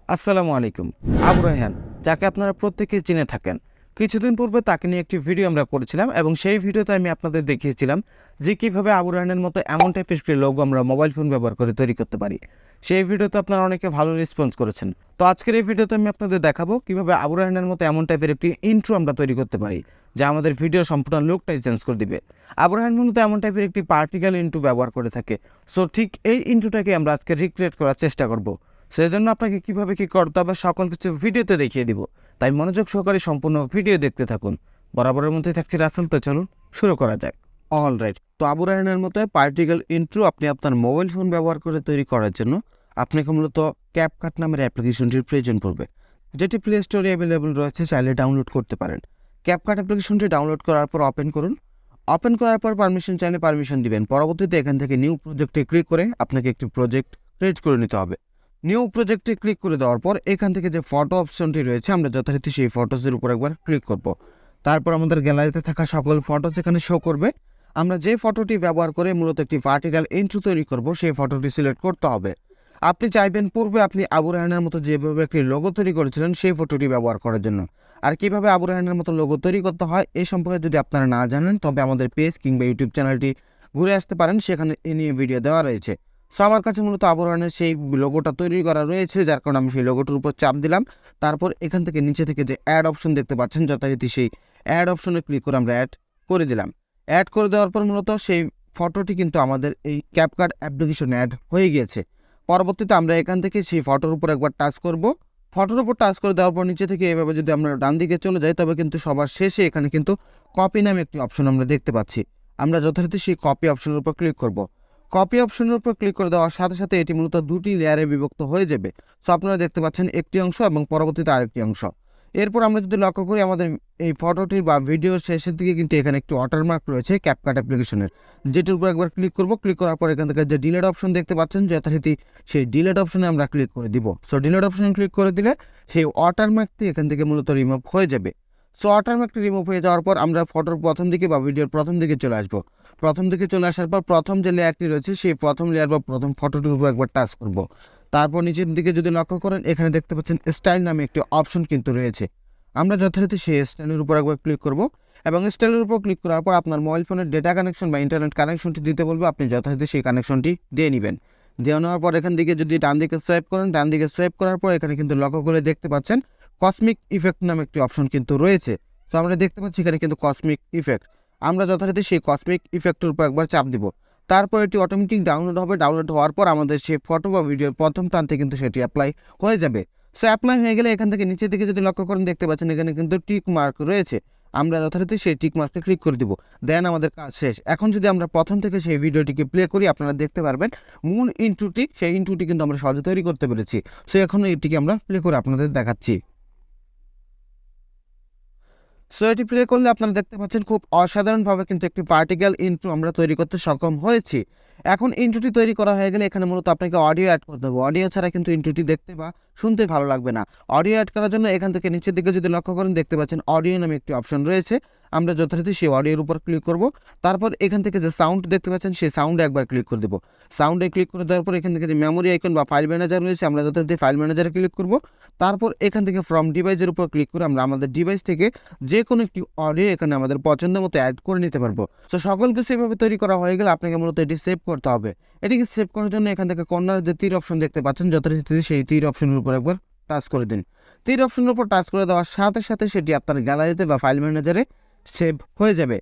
আসসালামু আলাইকুম। আবু রায়হান, যাকে আপনারা প্রত্যেকেই চিনে থাকেন। কিছুদিন পূর্বে তাকে নিয়ে একটি ভিডিও আমরা করেছিলাম এবং সেই ভিডিওতে আমি আপনাদের দেখিয়েছিলাম যে কীভাবে আবু রায়হানের মতো এমন টাইপের একটি লোগো আমরা মোবাইল ফোন ব্যবহার করে তৈরি করতে পারি। সেই ভিডিওতে আপনারা অনেকে ভালো রেসপন্স করেছেন। তো আজকের এই ভিডিওতে আমি আপনাদের দেখাবো কীভাবে আবু রায়হানের মতো এমন টাইপের একটি ইন্ট্রো আমরা তৈরি করতে পারি যা আমাদের ভিডিও সম্পূর্ণ লুকটাই চেঞ্জ করে দিবে। আবু রায়হান মূলত এমন টাইপের একটি পার্টিক্যাল ইন্ট্রো ব্যবহার করে থাকে। সো ঠিক এই ইন্ট্রোটাকে আমরা আজকে রিক্রিয়েট করার চেষ্টা করব। সেজন্য আপনাকে কিভাবে কি করতে হবে সকল কিছু ভিডিওতে দেখিয়ে দিব, তাই মনোযোগ সহকারে সম্পূর্ণ ভিডিও দেখতে থাকুন। বরাবরের মধ্যে থাকছি রাসেল, তো চলুন শুরু করা যাক। অল রাইট, তো আবু রায়হানের মতো পার্টিক্যাল ইন্ট্রো আপনি আপনার মোবাইল ফোন ব্যবহার করে তৈরি করার জন্য আপনাকে মূলত ক্যাপকাট নামের অ্যাপ্লিকেশনটির প্রয়োজন পড়বে, যেটি প্লে স্টোরে অ্যাভেলেবল রয়েছে, চাইলে ডাউনলোড করতে পারেন। ক্যাপকাট অ্যাপ্লিকেশনটি ডাউনলোড করার পর ওপেন করুন। ওপেন করার পর পারমিশন চাইলে পারমিশন দিবেন। পরবর্তীতে এখান থেকে নিউ প্রজেক্টে ক্লিক করে আপনাকে একটি প্রজেক্ট ক্রিয়েট করে নিতে হবে। নিউ প্রজেক্টে ক্লিক করে দেওয়ার পর এখান থেকে যে ফটো অপশনটি রয়েছে আমরা যথারীতি সেই ফটোসের উপর একবার ক্লিক করব। তারপর আমাদের গ্যালারিতে থাকা সকল ফটোস এখানে শো করবে। আমরা যে ফটোটি ব্যবহার করে মূলত একটি ভার্টিক্যাল ইন্ট্রো তৈরি করব সেই ফটোটি সিলেক্ট করতে হবে। আপনি চাইবেন পূর্বে আপনি আবু রায়হানের মতো যেভাবে একটি লোগো তৈরি করেছিলেন সেই ফটোটি ব্যবহার করার জন্য। আর কিভাবে আবু রায়হানের মতো লোগো তৈরি করতে হয় এই সম্পর্কে যদি আপনারা না জানেন, তবে আমাদের পেজ কিংবা ইউটিউব চ্যানেলটি ঘুরে আসতে পারেন, সেখানে এ নিয়ে ভিডিও দেওয়া রয়েছে। সো আমার কাছে মূলত আবু রায়হানের সেই লোগোটা তৈরি করা রয়েছে, যার কারণে আমি সেই লোগোটার উপর চাপ দিলাম। তারপর এখান থেকে নিচে থেকে যে অ্যাড অপশন দেখতে পাচ্ছেন, যথারীতি সেই অ্যাড অপশনে ক্লিক করে আমরা অ্যাড করে দিলাম। অ্যাড করে দেওয়ার পর মূলত সেই ফটোটি কিন্তু আমাদের এই ক্যাপকাট অ্যাপ্লিকেশনে অ্যাড হয়ে গিয়েছে। পরবর্তীতে আমরা এখান থেকে সেই ফটোর উপর একবার টাচ করব। ফটোর উপর টাচ করে দেওয়ার পর নিচে থেকে এভাবে যদি আমরা ডান দিকে চলে যাই, তবে কিন্তু সবার শেষে এখানে কিন্তু কপি নামে একটি অপশন আমরা দেখতে পাচ্ছি। আমরা যথারীতি সেই কপি অপশনের উপর ক্লিক করব। কপি অপশনের উপর ক্লিক করে দেওয়ার সাথে সাথে এটি মূলত দুটি লেয়ারে বিভক্ত হয়ে যাবে। সো আপনারা দেখতে পাচ্ছেন একটি অংশ এবং পরবর্তীতে আরেকটি অংশ। এরপর আমরা যদি লক্ষ্য করি, আমাদের এই ফটোটির বা ভিডিওর শেষের দিকে কিন্তু এখানে একটি ওয়াটারমার্ক রয়েছে ক্যাপকাট অ্যাপ্লিকেশনের, যেটির উপর একবার ক্লিক করব। ক্লিক করার পর এখান থেকে যে ডিলেট অপশন দেখতে পাচ্ছেন, যথারীতি সেই ডিলেট অপশনে আমরা ক্লিক করে দিব। সো ডিলেট অপশনে ক্লিক করে দিলে সেই ওয়াটারমার্কটি এখান থেকে মূলত রিমুভ হয়ে যাবে। সো ওয়াটারমার্কটি রিমুভ হয়ে যাওয়ার পর আমরা ফটোর প্রথম দিকে বা ভিডিওর প্রথম দিকে চলে আসবো। প্রথম দিকে চলে আসার পর প্রথম যে লেয়ারটি রয়েছে সেই প্রথম লেয়ার বা প্রথম ফটোটির উপর একবার টাচ করব। তারপর নিচের দিকে যদি লক্ষ্য করেন, এখানে দেখতে পাচ্ছেন স্টাইল নামে একটি অপশন কিন্তু রয়েছে। আমরা যথারীতি সেই স্টাইলের উপর একবার ক্লিক করব এবং স্টাইলের উপর ক্লিক করার পর আপনার মোবাইল ফোনের ডেটা কানেকশন বা ইন্টারনেট কানেকশনটি দিতে বলবে, আপনি যথারীতি সেই কানেকশনটি দিয়ে নেবেন। দিয়ে নেওয়ার পর এখান থেকে যদি ডান দিকে সোয়াইপ করেন, ডান দিকে সোয়াইপ করার পর এখানে কিন্তু লক্ষ্য করে দেখতে পাচ্ছেন কসমিক ইফেক্ট নামে একটি অপশন কিন্তু রয়েছে। তো আমরা দেখতে পাচ্ছি এখানে কিন্তু কসমিক ইফেক্ট। আমরা যথারীতি সেই কসমিক ইফেক্টের উপর একবার চাপ দিব। তারপর এটি অটোমেটিক ডাউনলোড হবে। ডাউনলোড হওয়ার পর আমাদের সেই ফটো বা ভিডিওর প্রথম প্রান্তে কিন্তু সেটি অ্যাপ্লাই হয়ে যাবে। সো অ্যাপ্লাই হয়ে গেলে এখান থেকে নিচের দিকে যদি লক্ষ্য করেন, দেখতে পাচ্ছেন এখানে কিন্তু টিক মার্ক রয়েছে। আমরা যথারীতি সেই টিক মার্কটা ক্লিক করে দিব। দেন আমাদের কাজ শেষ। এখন যদি আমরা প্রথম থেকে সেই ভিডিওটিকে প্লে করি, আপনারা দেখতে পারবেন মূল ইন্ট্রোটি, সেই ইন্ট্রোটি কিন্তু আমরা সহজে তৈরি করতে পেরেছি। সো এখন এটিকে আমরা প্লে করে আপনাদের দেখাচ্ছি। সো এটি প্লে করলে আপনারা দেখতে পাচ্ছেন খুব অসাধারণভাবে কিন্তু একটি পার্টিক্যাল ইন্ট্রো আমরা তৈরি করতে সক্ষম হয়েছি। এখন ইন্ট্রোটি তৈরি করা হয়ে গেলে এখানে মূলত আপনাকে অডিও অ্যাড করতে হবে। অডিও ছাড়া কিন্তু ইন্ট্রোটি দেখতে বা শুনতে ভালো লাগবে না। অডিও অ্যাড করার জন্য এখান থেকে নিচের দিকে যদি লক্ষ্য করেন, দেখতে পাচ্ছেন অডিও নামে একটি অপশন রয়েছে। আমরা যথারীতি সেই অডিওর উপর ক্লিক করব। তারপর এখান থেকে যে সাউন্ড দেখতে পাচ্ছেন সেই সাউন্ডে একবার ক্লিক করে দেবো। সাউন্ডে ক্লিক করে দেওয়ার পর এখান থেকে যে মেমোরি আইকন বা ফাইল ম্যানেজার রয়েছে, আমরা যথারীতি ফাইল ম্যানেজারে ক্লিক করব। তারপর এখান থেকে ফ্রম ডিভাইসের উপর ক্লিক করে আমরা আমাদের ডিভাইস থেকে যে কোনো একটি অডিও এখানে আমাদের পছন্দ মতো অ্যাড করে নিতে পারবো। তো সকল কিছু এভাবে তৈরি করা হয়ে গেলে আপনাকে মূলত এটি সেভ করতে হবে। এটিকে সেভ করার জন্য এখান থেকে কর্নার যে তীর অপশন দেখতে পাচ্ছেন, যথারীতি সেই তীর অপশনের উপর একবার টাচ করে দিন। তীর অপশনের উপর টাচ করে দেওয়ার সাথে সাথে সেটি আপনার গ্যালারিতে বা ফাইল ম্যানেজারে সেভ হয়ে যাবে।